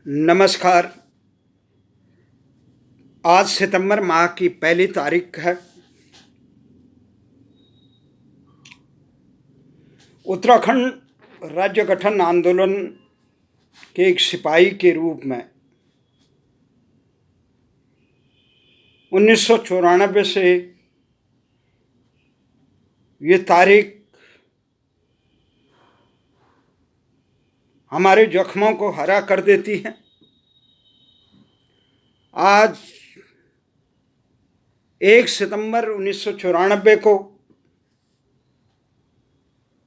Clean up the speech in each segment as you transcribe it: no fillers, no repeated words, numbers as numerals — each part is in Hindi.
नमस्कार। आज सितंबर माह की पहली तारीख है। उत्तराखंड राज्य गठन आंदोलन के एक सिपाही के रूप में 1994 से ये तारीख हमारे जख्मों को हरा कर देती है। आज 1 सितंबर 1994 को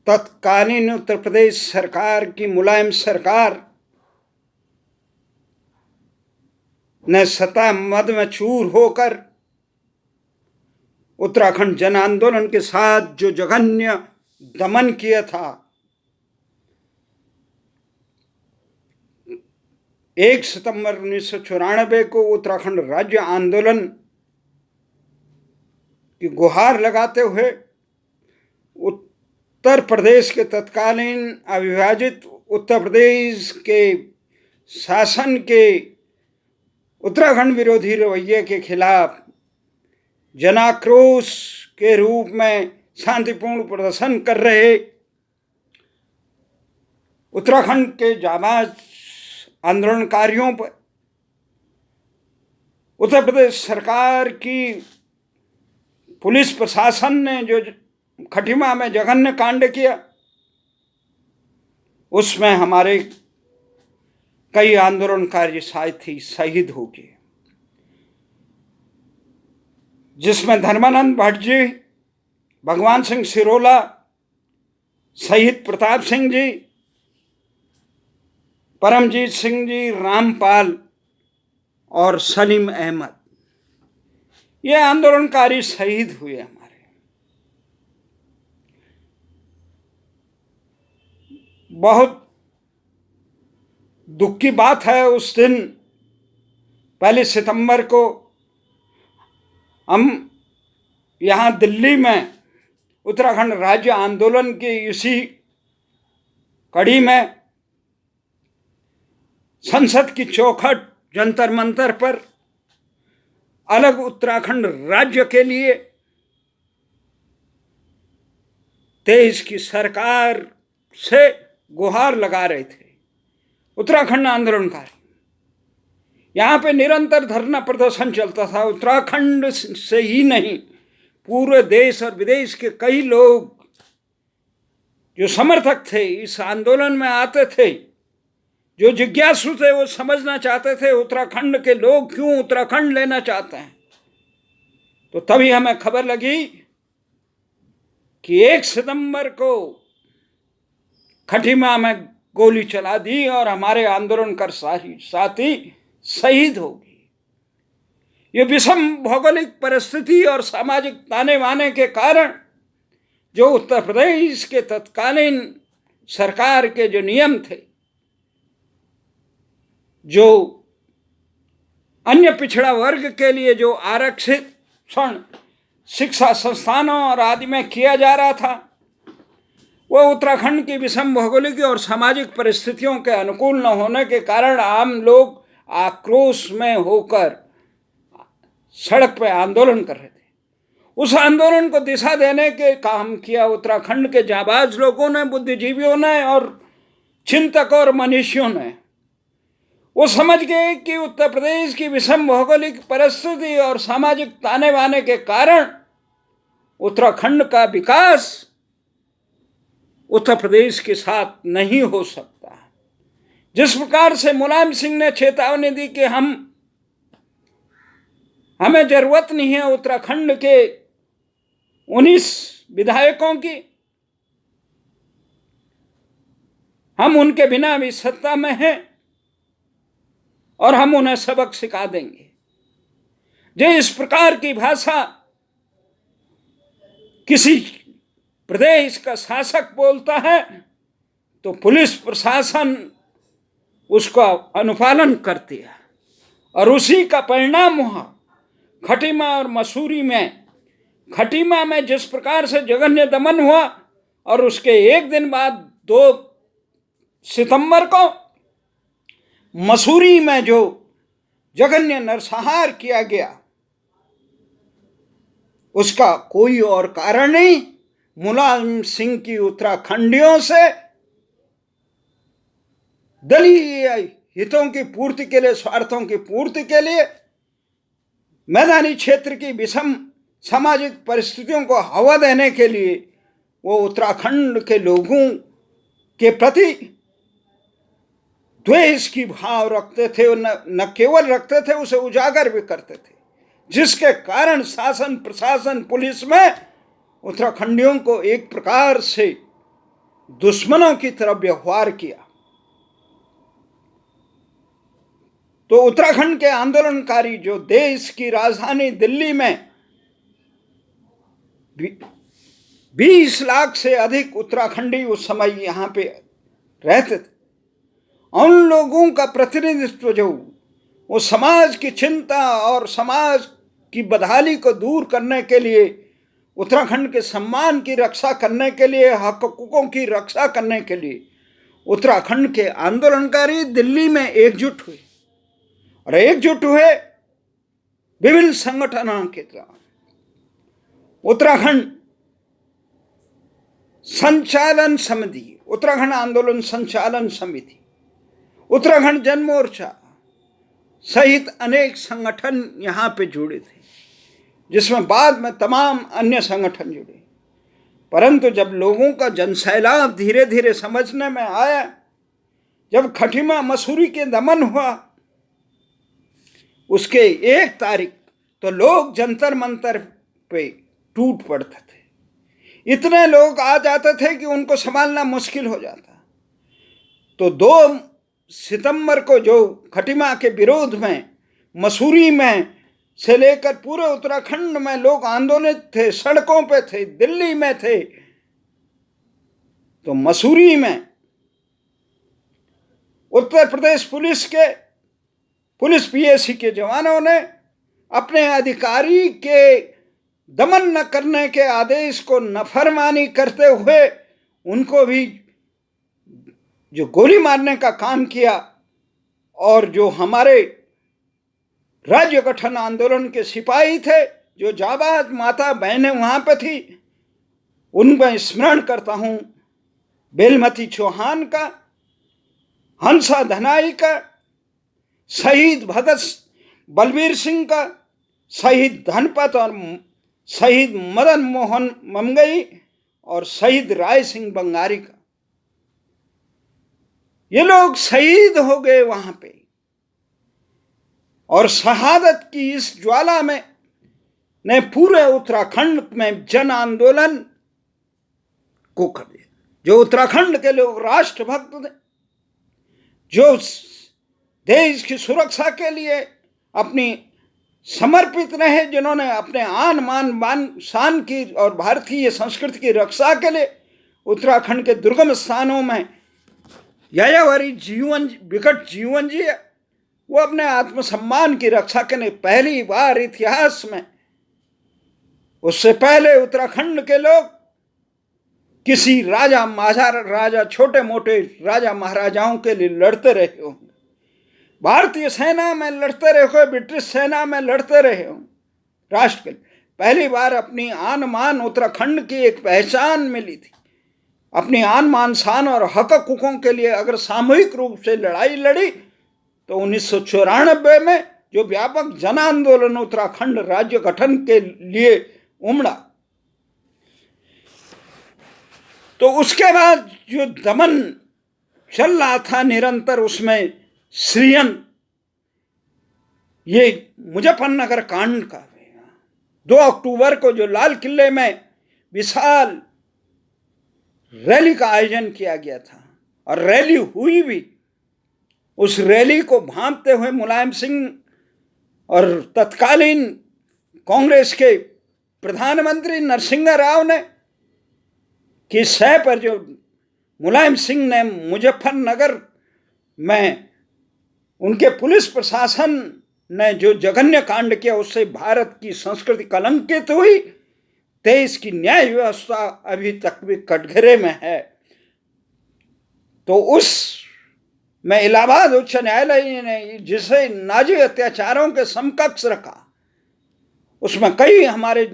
तत्कालीन उत्तर प्रदेश सरकार की मुलायम सरकार ने सत्ता मद में चूर होकर उत्तराखंड जन आंदोलन के साथ जो जघन्य दमन किया था, 1 सितंबर 1994 को उत्तराखंड राज्य आंदोलन की गुहार लगाते हुए उत्तर प्रदेश के तत्कालीन अविभाजित उत्तर प्रदेश के शासन के उत्तराखंड विरोधी रवैये के खिलाफ जनाक्रोश के रूप में शांतिपूर्ण प्रदर्शन कर रहे उत्तराखंड के जाबाज आंदोलनकारियों पर उत्तर प्रदेश सरकार की पुलिस प्रशासन ने जो खटीमा में जघन्य कांड किया, उसमें हमारे कई आंदोलनकारी साथी शहीद हो गए, जिसमें धर्मानंद भट्ट जी, भगवान सिंह सिरोला, शहीद प्रताप सिंह जी, परमजीत सिंह जी, रामपाल और सलीम अहमद, ये आंदोलनकारी शहीद हुए। हमारे बहुत दुख की बात है, उस दिन 1 सितंबर को हम यहाँ दिल्ली में उत्तराखंड राज्य आंदोलन की इसी कड़ी में संसद की चौखट जंतर मंतर पर अलग उत्तराखंड राज्य के लिए देश की सरकार से गुहार लगा रहे थे उत्तराखंड आंदोलनकारी। यहाँ पे निरंतर धरना प्रदर्शन चलता था। उत्तराखंड से ही नहीं, पूरे देश और विदेश के कई लोग जो समर्थक थे इस आंदोलन में आते थे, जो जिज्ञासु थे, वो समझना चाहते थे उत्तराखंड के लोग क्यों उत्तराखंड लेना चाहते हैं। तो तभी हमें खबर लगी कि 1 सितंबर को खटीमा में गोली चला दी और हमारे आंदोलनकार साथी शहीद हो गए। ये विषम भौगोलिक परिस्थिति और सामाजिक ताने बाने के कारण जो उत्तर प्रदेश के तत्कालीन सरकार के जो नियम थे, जो अन्य पिछड़ा वर्ग के लिए जो आरक्षण शिक्षा संस्थानों और आदि में किया जा रहा था, वो उत्तराखंड की विषम भौगोलिक और सामाजिक परिस्थितियों के अनुकूल न होने के कारण आम लोग आक्रोश में होकर सड़क पर आंदोलन कर रहे थे। उस आंदोलन को दिशा देने के काम किया उत्तराखंड के जाबाज लोगों ने, बुद्धिजीवियों ने और चिंतक और मनीषियों ने। वो समझ गए कि उत्तर प्रदेश की विषम भौगोलिक परिस्थिति और सामाजिक ताने बाने के कारण उत्तराखंड का विकास उत्तर प्रदेश के साथ नहीं हो सकता। जिस प्रकार से मुलायम सिंह ने चेतावनी दी कि हमें जरूरत नहीं है उत्तराखंड के 19 विधायकों की, हम उनके बिना भी सत्ता में हैं और हम उन्हें सबक सिखा देंगे। जो इस प्रकार की भाषा किसी प्रदेश का शासक बोलता है तो पुलिस प्रशासन उसका अनुपालन करती है, और उसी का परिणाम हुआ खटीमा और मसूरी में। खटीमा में जिस प्रकार से जघन्य दमन हुआ और उसके एक दिन बाद 2 सितंबर को मसूरी में जो जघन्य नरसंहार किया गया, उसका कोई और कारण नहीं, मुलायम सिंह की उत्तराखंडियों से दलीय हितों की पूर्ति के लिए, स्वार्थों की पूर्ति के लिए, मैदानी क्षेत्र की विषम सामाजिक परिस्थितियों को हवा देने के लिए वो उत्तराखंड के लोगों के प्रति द्वेष की भाव रखते थे। न केवल रखते थे, उसे उजागर भी करते थे, जिसके कारण शासन, प्रशासन, पुलिस में उत्तराखंडियों को एक प्रकार से दुश्मनों की तरह व्यवहार किया। तो उत्तराखंड के आंदोलनकारी जो देश की राजधानी दिल्ली में 20 लाख से अधिक उत्तराखंडी उस समय यहाँ पे रहते थे, उन लोगों का प्रतिनिधित्व जो वो समाज की चिंता और समाज की बदहाली को दूर करने के लिए, उत्तराखंड के सम्मान की रक्षा करने के लिए, हकों की रक्षा करने के लिए उत्तराखंड के आंदोलनकारी दिल्ली में एकजुट हुए, और एकजुट हुए विभिन्न संगठनों के द्वारा। उत्तराखंड संचालन समिति, उत्तराखंड आंदोलन संचालन समिति, उत्तराखंड जन मोर्चा सहित अनेक संगठन यहाँ पे जुड़े थे, जिसमें बाद में तमाम अन्य संगठन जुड़े। परंतु जब लोगों का जनसैलाब धीरे धीरे समझने में आया, जब खटीमा मसूरी के दमन हुआ, उसके 1 तारीख तो लोग जंतर मंतर पे टूट पड़ते थे। इतने लोग आ जाते थे कि उनको संभालना मुश्किल हो जाता। तो 2 सितंबर को जो खटीमा के विरोध में मसूरी में से लेकर पूरे उत्तराखंड में लोग आंदोलित थे, सड़कों पे थे, दिल्ली में थे, तो मसूरी में उत्तर प्रदेश पुलिस पीएसी के जवानों ने अपने अधिकारी के दमन न करने के आदेश को नाफरमानी करते हुए उनको भी जो गोली मारने का काम किया। और जो हमारे राज्य गठन आंदोलन के सिपाही थे, जो जाबाज माता बहनें वहां पे थी, उनका स्मरण करता हूं, बेलमती चौहान का, हंसा धनाई का, शहीद भगत बलबीर सिंह का, शहीद धनपत और शहीद मदन मोहन ममगई और शहीद राय सिंह बंगारी का। ये लोग शहीद हो गए वहां पे, और शहादत की इस ज्वाला में ने पूरे उत्तराखंड में जन आंदोलन को कर दिया। जो उत्तराखंड के लोग राष्ट्रभक्त थे, जो देश की सुरक्षा के लिए अपनी समर्पित रहे, जिन्होंने अपने आन मान शान की और भारतीय संस्कृति की रक्षा के लिए उत्तराखंड के दुर्गम स्थानों में यायावरी विकट जीवन जिए, वो अपने आत्मसम्मान की रक्षा करने पहली बार इतिहास में, उससे पहले उत्तराखंड के लोग किसी राजा छोटे मोटे राजा महाराजाओं के लिए लड़ते रहे होंगे, भारतीय सेना में लड़ते रहे हो, ब्रिटिश सेना में लड़ते रहे हो, राष्ट्र के लिए पहली बार अपनी आन मान उत्तराखंड की एक पहचान मिली थी। अपनी आन मान शान और हक हुकूकों के लिए अगर सामूहिक रूप से लड़ाई लड़ी तो 1994 में जो व्यापक जन आंदोलन उत्तराखंड राज्य गठन के लिए उमड़ा, तो उसके बाद जो दमन चल रहा था निरंतर, उसमें श्रीयन ये मुजफ्फरनगर कांड का 2 अक्टूबर को जो लाल किले में विशाल रैली का आयोजन किया गया था, और रैली हुई भी। उस रैली को भांपते हुए मुलायम सिंह और तत्कालीन कांग्रेस के प्रधानमंत्री नरसिंह राव ने की सह पर जो मुलायम सिंह ने मुजफ्फरनगर में उनके पुलिस प्रशासन ने जो जघन्य कांड किया, उससे भारत की संस्कृति कलंकित हुई, देश की न्याय व्यवस्था अभी तक भी कटघरे में है। तो उस में इलाहाबाद उच्च न्यायालय ने जिसे नाजी अत्याचारों के समकक्ष रखा, उसमें कई हमारे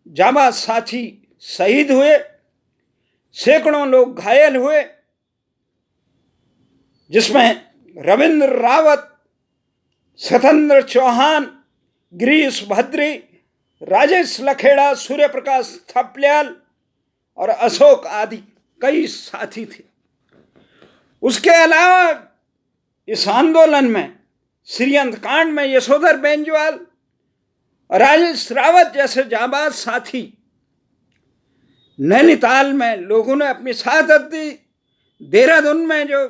जाबाज साथी शहीद हुए, सैकड़ों लोग घायल हुए, जिसमें रविंद्र रावत, सत्येंद्र चौहान, गिरीश भद्री, राजेश लखेड़ा, सूर्य प्रकाश थपलियाल और अशोक आदि कई साथी थे। उसके अलावा इस आंदोलन में श्रीअंत कांड में यशोधर बेंजवाल और राजेश रावत जैसे जाबाज साथी, नैनीताल में लोगों ने अपनी शहादत दी, देहरादून में जो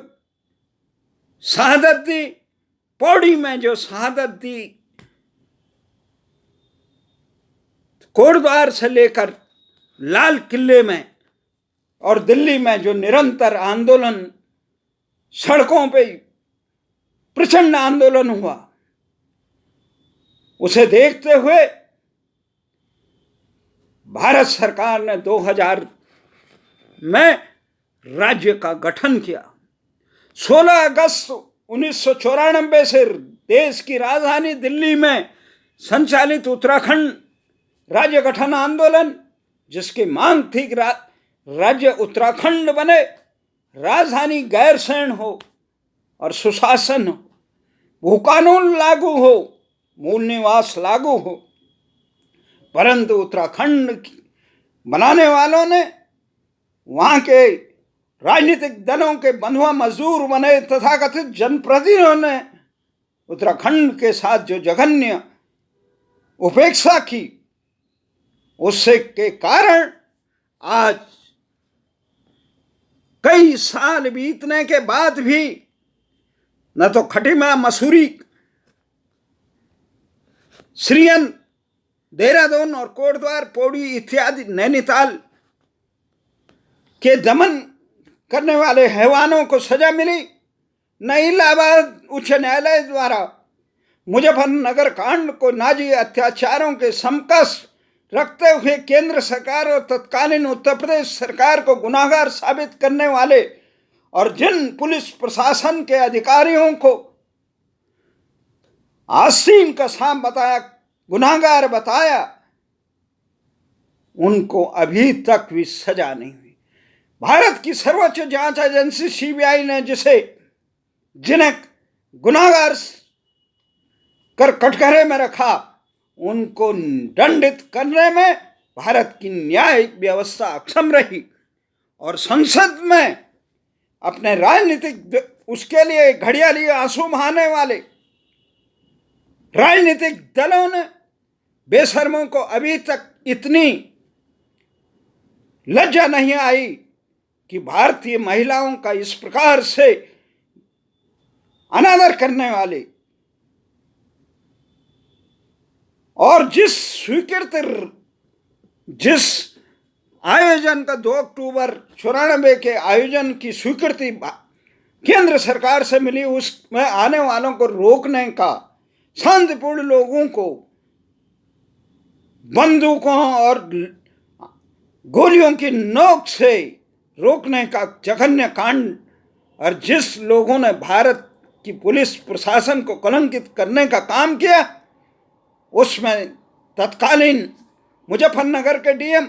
शहादत दी, पौड़ी में जो शहादत दी, कोटद्वार से लेकर लाल किले में और दिल्ली में जो निरंतर आंदोलन, सड़कों पे प्रचंड आंदोलन हुआ, उसे देखते हुए भारत सरकार ने 2000 में राज्य का गठन किया। 16 अगस्त 1994 से देश की राजधानी दिल्ली में संचालित उत्तराखंड राज्य गठन आंदोलन, जिसकी मांग थी कि राज्य उत्तराखंड बने, राजधानी गैरसैंण हो और सुशासन हो, भू कानून लागू हो, मूल निवास लागू हो। परंतु उत्तराखंड बनाने वालों ने वहां के राजनीतिक दलों के बंधुआ मजदूर बने तथाकथित जनप्रतिनिधियों ने उत्तराखंड के साथ जो जघन्य उपेक्षा की, उससे के कारण आज कई साल बीतने के बाद भी न तो खटीमा, मसूरी, श्रीअंत, देहरादून और कोटद्वार, पौड़ी इत्यादि नैनीताल के दमन करने वाले हैवानों को सजा मिली, न इलाहाबाद उच्च न्यायालय द्वारा मुजफ्फरनगर कांड को नाजी अत्याचारों के समकक्ष रखते हुए केंद्र सरकार और तत्कालीन उत्तर प्रदेश सरकार को गुनाहगार साबित करने वाले और जिन पुलिस प्रशासन के अधिकारियों को आसीन का सांप बताया, गुनाहगार बताया, उनको अभी तक भी सजा नहीं हुई। भारत की सर्वोच्च जांच एजेंसी सीबीआई ने जिन्हें गुनाहगार कर कटघरे में रखा, उनको दंडित करने में भारत की न्याय व्यवस्था अक्षम रही और संसद में अपने राजनीतिक उसके लिए घड़ियाली आंसू बहाने वाले राजनीतिक दलों ने बेशर्मों को अभी तक इतनी लज्जा नहीं आई कि भारतीय महिलाओं का इस प्रकार से अनादर करने वाले और जिस आयोजन का 2 अक्टूबर 94 के आयोजन की स्वीकृति केंद्र सरकार से मिली, उसमें आने वालों को रोकने का, शांतिपूर्ण लोगों को बंदूकों और गोलियों की नोक से रोकने का जघन्य कांड, और जिस लोगों ने भारत की पुलिस प्रशासन को कलंकित करने का काम किया, उसमें तत्कालीन मुजफ्फरनगर के डीएम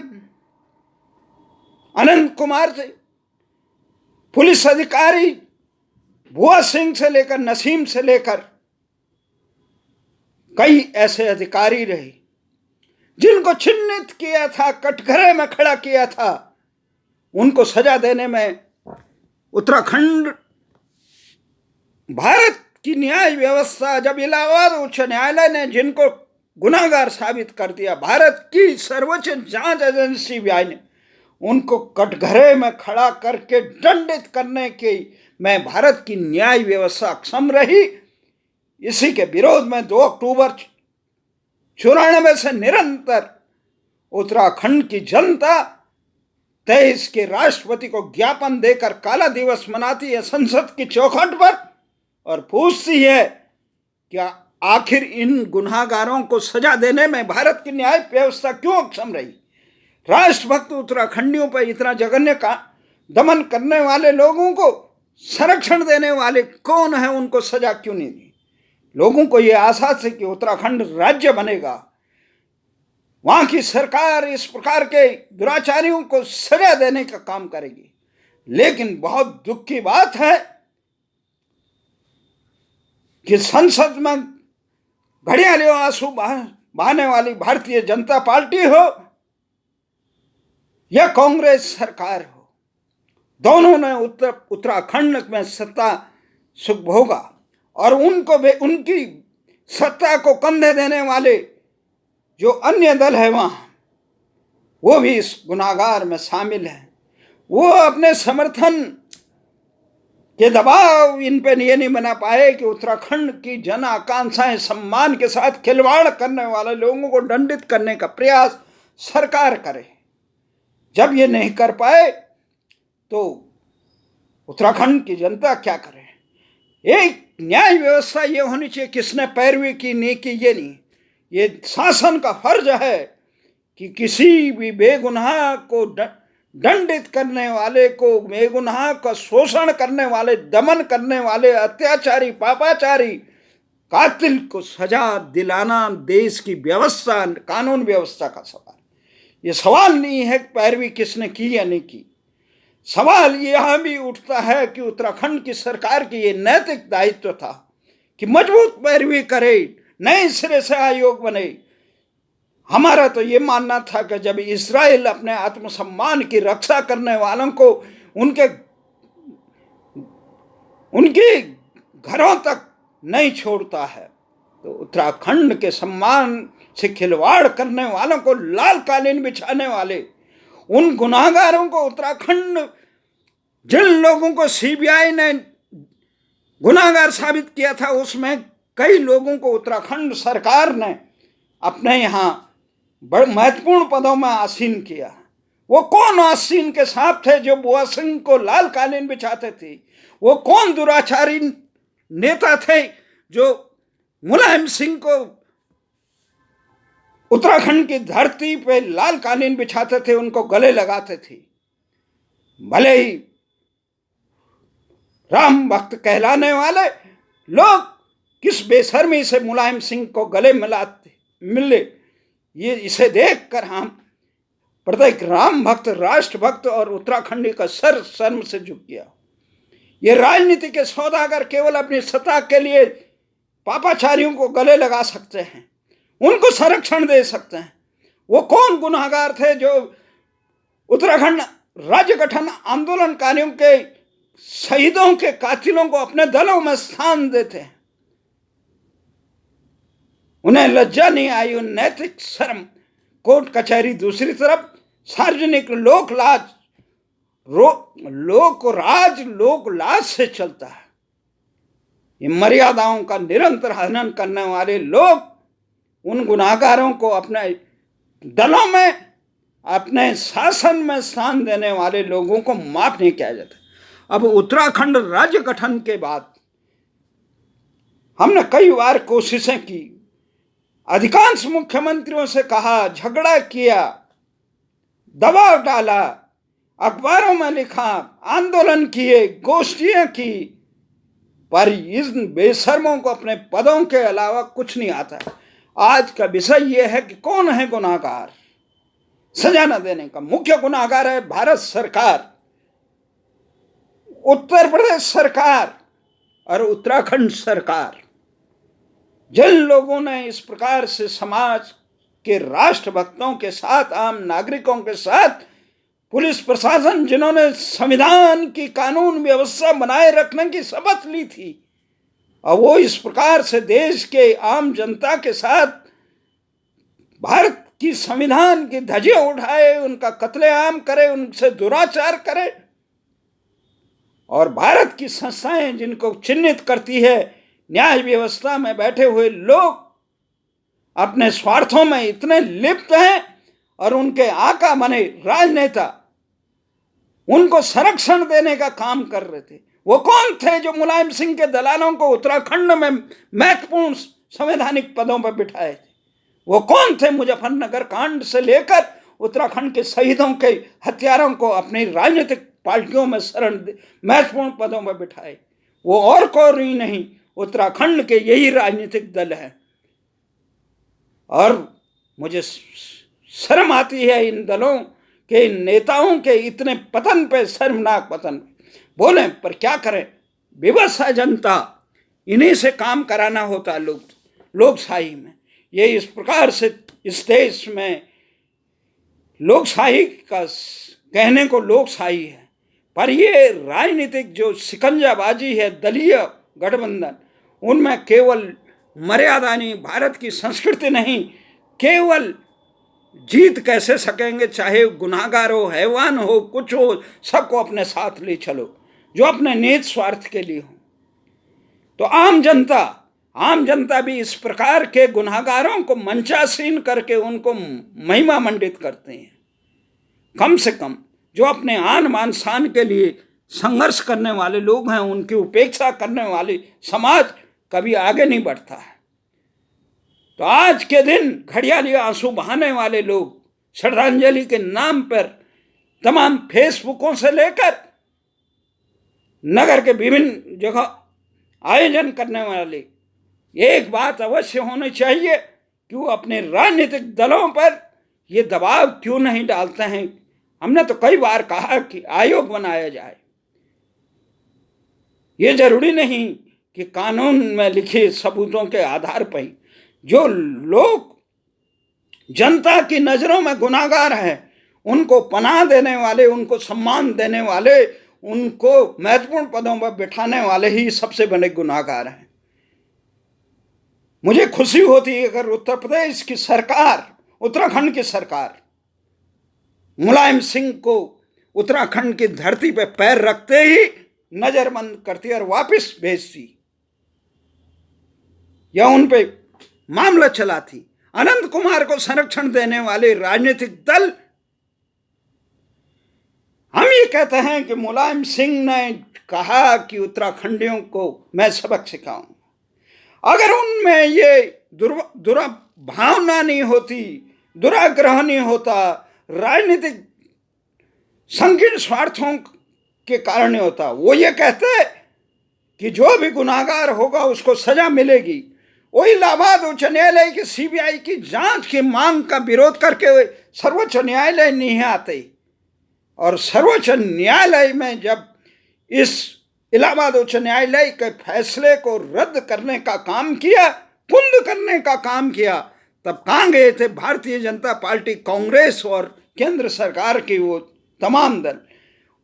अनंत कुमार से, पुलिस अधिकारी भुआ सिंह से लेकर नसीम से लेकर कई ऐसे अधिकारी रहे जिनको चिन्हित किया था, कटघरे में खड़ा किया था। उनको सजा देने में उत्तराखंड, भारत की न्याय व्यवस्था, जब इलाहाबाद उच्च न्यायालय ने जिनको गुनाहगार साबित कर दिया, भारत की सर्वोच्च जांच एजेंसी सीबीआई ने उनको कटघरे में खड़ा करके दंडित करने के में भारत की न्याय व्यवस्था अक्षम रही। इसी के विरोध में 2 अक्टूबर 94 से निरंतर उत्तराखंड की जनता 23 के राष्ट्रपति को ज्ञापन देकर काला दिवस मनाती है संसद की चौखट पर और पूछती है कि आखिर इन गुनाहगारों को सजा देने में भारत की न्याय व्यवस्था क्यों अक्षम रही। राष्ट्रभक्त उत्तराखंडियों पर इतना जघन्य का दमन करने वाले लोगों को संरक्षण देने वाले कौन है, उनको सजा क्यों नहीं दी? लोगों को यह आशा थी कि उत्तराखंड राज्य बनेगा, वहां की सरकार इस प्रकार के दुराचारियों को सजा देने का काम करेगी। लेकिन बहुत दुख की बात है कि संसद में घड़ियालियों आंसू बहाने वाली भारतीय जनता पार्टी हो या कांग्रेस सरकार हो, दोनों ने उत्तराखंड में सत्ता सुख भोगा, और उनको भी उनकी सत्ता को कंधे देने वाले जो अन्य दल है वहां, वो भी इस गुनाहगार में शामिल है। वो अपने समर्थन के दबाव इन पे ये नहीं बना पाए कि उत्तराखंड की जन आकांक्षाएं सम्मान के साथ खिलवाड़ करने वाले लोगों को दंडित करने का प्रयास सरकार करे। जब ये नहीं कर पाए तो उत्तराखंड की जनता क्या करे? एक न्याय व्यवस्था ये होनी चाहिए, किसने पैरवी की नहीं की ये नहीं, ये शासन का फर्ज है कि किसी भी बेगुनाह को दंडित करने वाले को, बेगुनाह का शोषण करने वाले, दमन करने वाले अत्याचारी, पापाचारी, कातिल को सजा दिलाना देश की व्यवस्था, कानून व्यवस्था का सवाल। ये सवाल नहीं है पैरवी किसने की या नहीं की। सवाल यहां भी उठता है कि उत्तराखंड की सरकार की ये नैतिक दायित्व था कि मजबूत पैरवी करे, नए सिरे से आयोग बने। हमारा तो ये मानना था कि जब इस्राएल अपने आत्मसम्मान की रक्षा करने वालों को उनके घरों तक नहीं छोड़ता है, तो उत्तराखंड के सम्मान से खिलवाड़ करने वालों को, लाल कालीन बिछाने वाले उन गुनाहगारों को, उत्तराखंड जिन लोगों को सीबीआई ने गुनाहगार साबित किया था, उसमें कई लोगों को उत्तराखंड सरकार ने अपने यहाँ बड़े महत्वपूर्ण पदों में आसीन किया। वो कौन आसीन के साथ थे जो बुआ सिंह को लाल कालीन बिछाते थे? वो कौन दुराचारी नेता थे जो मुलायम सिंह को उत्तराखंड की धरती पे लाल कालीन बिछाते थे, उनको गले लगाते थे? भले ही राम भक्त कहलाने वाले लोग किस बेशर्मी से मुलायम सिंह को गले मिले, ये इसे देखकर हम प्रत्येक राम भक्त, राष्ट्र भक्त और उत्तराखंडी का सर शर्म से झुक गया। ये राजनीति के सौदागर केवल अपनी सत्ता के लिए पापाचारियों को गले लगा सकते हैं, उनको संरक्षण दे सकते हैं। वो कौन गुनाहगार थे जो उत्तराखंड राज्य गठन आंदोलनकारियों के शहीदों के कातिलों को अपने दलों में स्थान देते हैं? उन्हें लज्जा नहीं आई, उन नैतिक शर्म। कोर्ट कचहरी दूसरी तरफ, सार्वजनिक लोकलाज लोकलाज से चलता है। ये मर्यादाओं का निरंतर हनन करने वाले लोग उन गुनाहगारों को अपने दलों में, अपने शासन में स्थान देने वाले लोगों को माफ नहीं किया जाता। अब उत्तराखंड राज्य गठन के बाद हमने कई बार कोशिशें की, अधिकांश मुख्यमंत्रियों से कहा, झगड़ा किया, दबाव डाला, अखबारों में लिखा, आंदोलन किए, गोष्ठियां की, पर इन बेशर्मों को अपने पदों के अलावा कुछ नहीं आता। आज का विषय यह है कि कौन है गुनाहगार? सजा न देने का मुख्य गुनाहगार है भारत सरकार, उत्तर प्रदेश सरकार और उत्तराखंड सरकार। जिन लोगों ने इस प्रकार से समाज के राष्ट्रभक्तों के साथ, आम नागरिकों के साथ, पुलिस प्रशासन, जिन्होंने संविधान की कानून व्यवस्था बनाए रखने की शपथ ली थी, और वो इस प्रकार से देश के आम जनता के साथ भारत की संविधान की धज्जियां उठाए, उनका कत्लेआम करे, उनसे दुराचार करे, और भारत की संस्थाएं जिनको चिन्हित करती है, न्याय व्यवस्था में बैठे हुए लोग अपने स्वार्थों में इतने लिप्त हैं और उनके आका बने राजनेता उनको संरक्षण देने का काम कर रहे थे। वो कौन थे जो मुलायम सिंह के दलालों को उत्तराखंड में महत्वपूर्ण संवैधानिक पदों पर बिठाए थे? वो कौन थे मुजफ्फरनगर कांड से लेकर उत्तराखंड के शहीदों के हत्यारों को अपनी राजनीतिक पार्टियों में महत्वपूर्ण पदों पर बिठाए। वो और कोई नहीं, उत्तराखंड के यही राजनीतिक दल है। और मुझे शर्म आती है इन दलों के, इन नेताओं के इतने पतन पे, शर्मनाक पतन। बोले पर क्या करें, विवश है जनता, इन्हीं से काम कराना होता लोकशाही में। ये इस प्रकार से इस देश में लोकशाही का कहने को लोकशाही है, पर ये राजनीतिक जो शिकंजाबाजी है, दलीय गठबंधन, उनमें केवल मर्यादा नहीं, भारत की संस्कृति नहीं, केवल जीत कैसे सकेंगे, चाहे गुनाहगार हो, हैवान हो, कुछ हो, सबको अपने साथ ले चलो, जो अपने निहित स्वार्थ के लिए हो। तो आम जनता भी इस प्रकार के गुनाहगारों को मंचासीन करके उनको महिमा मंडित करते हैं। कम से कम जो अपने आन मान शान के लिए संघर्ष करने वाले लोग हैं, उनकी उपेक्षा करने वाले समाज कभी आगे नहीं बढ़ता है। तो आज के दिन घड़ियाली आंसू बहाने वाले लोग श्रद्धांजलि के नाम पर तमाम फेसबुकों से लेकर नगर के विभिन्न जगह आयोजन करने वाले, एक बात अवश्य होनी चाहिए कि वो अपने राजनीतिक दलों पर ये दबाव क्यों नहीं डालते हैं। हमने तो कई बार कहा कि आयोग बनाया जाए। ये जरूरी नहीं कि कानून में लिखे सबूतों के आधार पर ही जो लोग जनता की नजरों में गुनाहगार हैं, उनको पनाह देने वाले, उनको सम्मान देने वाले, उनको महत्वपूर्ण पदों पर बिठाने वाले ही सबसे बड़े गुनाहगार हैं। मुझे खुशी होती है अगर उत्तर प्रदेश की सरकार, उत्तराखंड की सरकार मुलायम सिंह को उत्तराखंड की धरती पर पैर रखते ही नजरबंद करती और वापस भेजती या उन पे मामला चलाती। अनंत कुमार को संरक्षण देने वाले राजनीतिक दल, हम ये कहते हैं कि मुलायम सिंह ने कहा कि उत्तराखंडियों को मैं सबक सिखाऊंगा। अगर उनमें ये दुर्भावना नहीं होती, दुराग्रह नहीं होता, राजनीतिक संकीर्ण स्वार्थों के कारण नहीं होता, वो ये कहते कि जो भी गुनाहगार होगा उसको सजा मिलेगी, वो इलाहाबाद उच्च न्यायालय की सीबीआई की जांच की मांग का विरोध करके सर्वोच्च न्यायालय नहीं आते। और सर्वोच्च न्यायालय में जब इस इलाहाबाद उच्च न्यायालय के फैसले को रद्द करने का काम किया, कुंद करने का काम किया, तब कहाँ गए थे भारतीय जनता पार्टी, कांग्रेस और केंद्र सरकार की वो तमाम दल?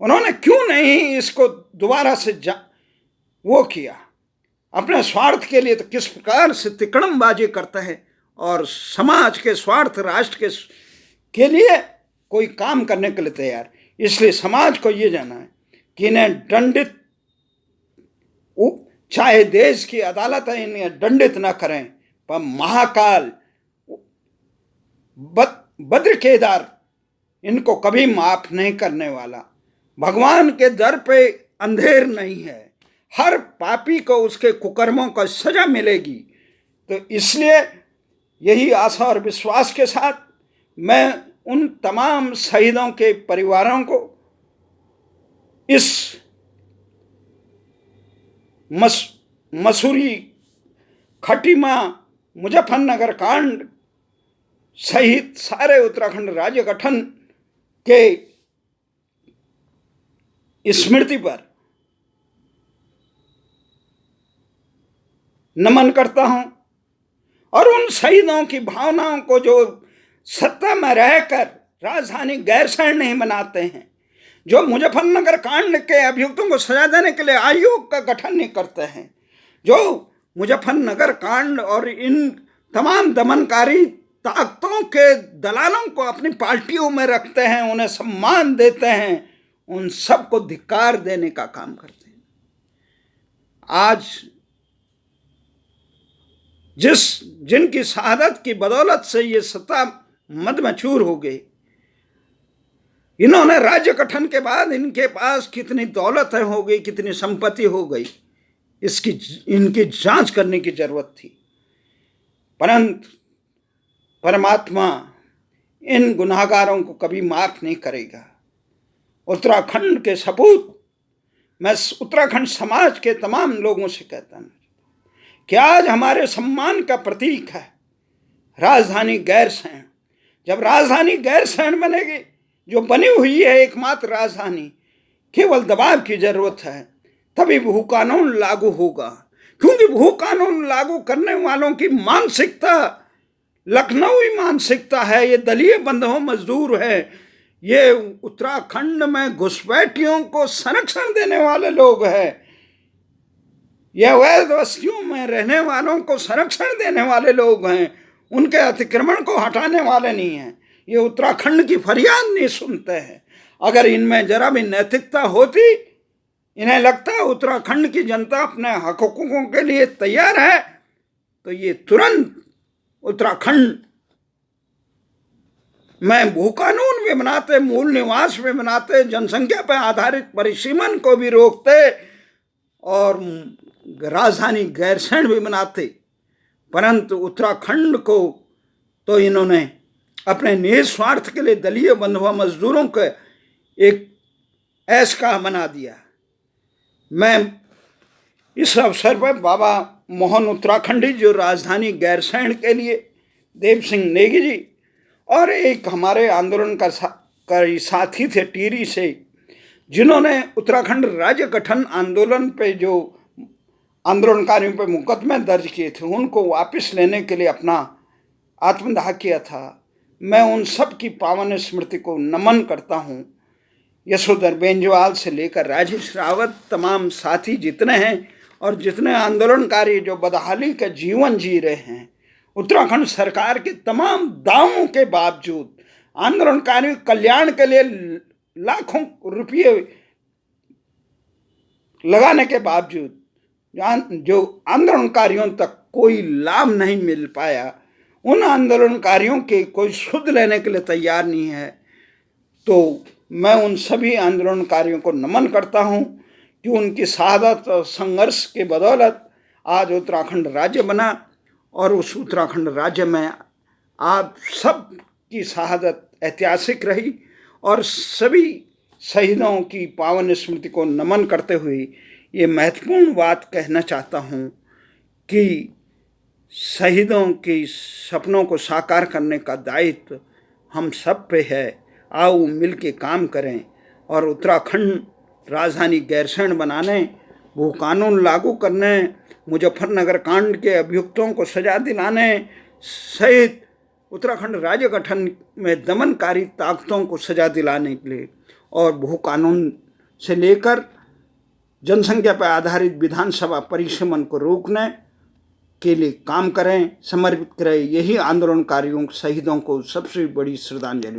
उन्होंने क्यों नहीं इसको दोबारा से वो किया? अपने स्वार्थ के लिए तो किस प्रकार से तिकड़मबाजी करते हैं और समाज के स्वार्थ, राष्ट्र के लिए कोई काम करने के लिए तैयार। इसलिए समाज को ये जानना है कि इन्हें दंडित, चाहे देश की अदालत है, इन्हें दंडित न करें, पर महाकाल बद्र केदार इनको कभी माफ नहीं करने वाला। भगवान के दर पे अंधेर नहीं है, हर पापी को उसके कुकर्मों का सजा मिलेगी। तो इसलिए यही आशा और विश्वास के साथ मैं उन तमाम शहीदों के परिवारों को इस मसूरी, खटीमा, मुजफ्फरनगर कांड सहित सारे उत्तराखंड राज्य गठन के स्मृति पर नमन करता हूं और उन शहीदों की भावनाओं को जो सत्ता में रहकर राजधानी गैरसैंण नहीं बनाते हैं, जो मुजफ्फरनगर कांड के अभियुक्तों को सजा देने के लिए आयोग का गठन नहीं करते हैं, जो मुजफ्फरनगर कांड और इन तमाम दमनकारी ताकतों के दलालों को अपनी पार्टियों में रखते हैं, उन्हें सम्मान देते हैं, उन सबको धिक्कार देने का काम करते हैं। आज जिनकी शहादत की बदौलत से ये सत्ता मदमचूर हो गई, इन्होंने राज्य गठन के बाद इनके पास कितनी दौलत हो गई, कितनी संपत्ति हो गई, इसकी इनकी जांच करने की जरूरत थी। परंतु परमात्मा इन गुनाहगारों को कभी माफ नहीं करेगा। उत्तराखंड के सपूत, मैं उत्तराखंड समाज के तमाम लोगों से कहता हूँ कि आज हमारे सम्मान का प्रतीक है राजधानी गैरसैंण। जब राजधानी गैरसैंण बनेगी, जो बनी हुई है एकमात्र राजधानी, केवल दबाव की जरूरत है, तभी भू कानून लागू होगा। क्योंकि भू कानून लागू करने वालों की मानसिकता लखनऊी मानसिकता है, ये दलीय बंधुओं मजदूर है, ये उत्तराखंड में घुसपैठियों को संरक्षण देने वाले लोग हैं, ये अवैध बस्तियों में रहने वालों को संरक्षण देने वाले लोग हैं, उनके अतिक्रमण को हटाने वाले नहीं हैं। ये उत्तराखंड की फरियाद नहीं सुनते हैं। अगर इनमें जरा भी नैतिकता होती, इन्हें लगता है उत्तराखंड की जनता अपने हकों के लिए तैयार है, तो ये तुरंत उत्तराखंड में भू कानून भी बनाते, मूल निवास भी बनाते, जनसंख्या पर आधारित परिसीमन को भी रोकते और राजधानी गैरसैंण भी बनाते। परंतु उत्तराखंड को तो इन्होंने अपने निस्वार्थ के लिए दलीय बंधुआ मजदूरों के एक ऐश का बना दिया। मैं इस अवसर पर बाबा मोहन उत्तराखंडी, जो राजधानी गैरसैंण के लिए देव सिंह नेगी जी, और एक हमारे आंदोलन का साथी थे टिहरी से, जिन्होंने उत्तराखंड राज्य गठन आंदोलन पे जो आंदोलनकारियों पे मुकदमे दर्ज किए थे, उनको वापस लेने के लिए अपना आत्मदाह किया था। मैं उन सब की पावन स्मृति को नमन करता हूँ। यशोधर बेंजवाल से लेकर राजेश रावत, तमाम साथी जितने हैं और जितने आंदोलनकारी जो बदहाली का जीवन जी रहे हैं, उत्तराखंड सरकार के तमाम दावों के बावजूद, आंदोलनकारी कल्याण के लिए लाखों रुपये लगाने के बावजूद जो आंदोलनकारियों तक कोई लाभ नहीं मिल पाया, उन आंदोलनकारियों के कोई सुध लेने के लिए तैयार नहीं है। तो मैं उन सभी आंदोलनकारियों को नमन करता हूँ कि उनकी शहादत और संघर्ष के बदौलत आज उत्तराखंड राज्य बना, और उस उत्तराखंड राज्य में आप सब की शहादत ऐतिहासिक रही। और सभी शहीदों की पावन स्मृति को नमन करते हुए ये महत्वपूर्ण बात कहना चाहता हूँ कि शहीदों के सपनों को साकार करने का दायित्व हम सब पे है। आओ मिल के काम करें और उत्तराखंड राजधानी गैरसैंण बनाने, वो कानून लागू करने, मुजफ्फरनगर कांड के अभियुक्तों को सजा दिलाने सहित उत्तराखंड राज्य गठन में दमनकारी ताकतों को सजा दिलाने के लिए, और भू कानून से लेकर जनसंख्या पर आधारित विधानसभा परिसीमन को रोकने के लिए काम करें, समर्पित करें। यही आंदोलनकारियों शहीदों को सबसे बड़ी श्रद्धांजलि।